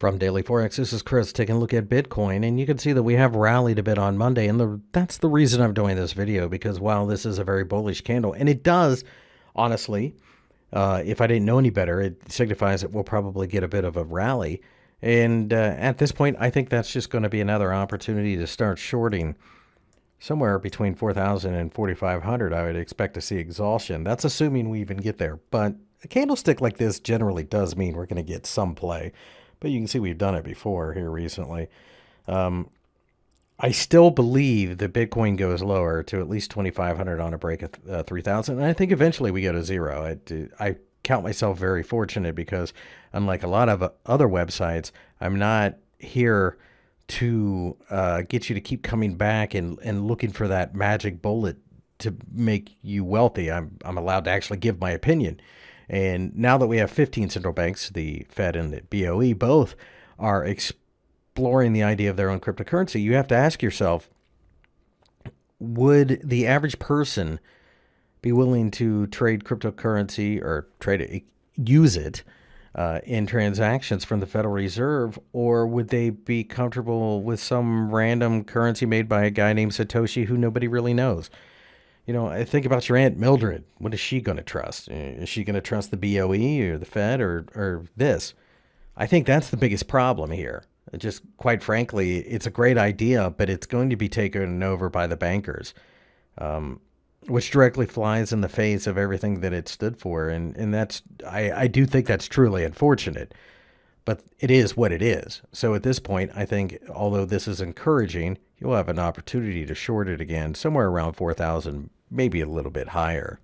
From Daily Forex, this is Chris taking a look at Bitcoin, and you can see that we have rallied a bit on Monday, and that's the reason I'm doing this video, because while this is a very bullish candle, and it does, honestly, if I didn't know any better, it signifies that we'll probably get a bit of a rally, and at this point, I think that's just going to be another opportunity to start shorting. Somewhere between 4,000 and 4,500, I would expect to see exhaustion. That's assuming we even get there, but a candlestick like this generally does mean we're going to get some play. But you can see we've done it before here recently. I still believe that Bitcoin goes lower to at least 2,500 on a break of 3,000. And I think eventually we go to zero. I count myself very fortunate because unlike a lot of other websites, I'm not here to get you to keep coming back and looking for that magic bullet to make you wealthy. I'm allowed to actually give my opinion. And now that we have 15 central banks, the Fed and the BOE, both are exploring the idea of their own cryptocurrency, you have to ask yourself, would the average person be willing to trade cryptocurrency or use it in transactions from the Federal Reserve, or would they be comfortable with some random currency made by a guy named Satoshi who nobody really knows? You know, I think about your Aunt Mildred. What is she going to trust? Is she going to trust the BOE or the Fed or this? I think that's the biggest problem here. Just quite frankly, it's a great idea, but it's going to be taken over by the bankers, which directly flies in the face of everything that it stood for. And that's, I do think that's truly unfortunate, but it is what it is. So at this point, I think, although this is encouraging, you'll have an opportunity to short it again somewhere around 4,000, maybe a little bit higher.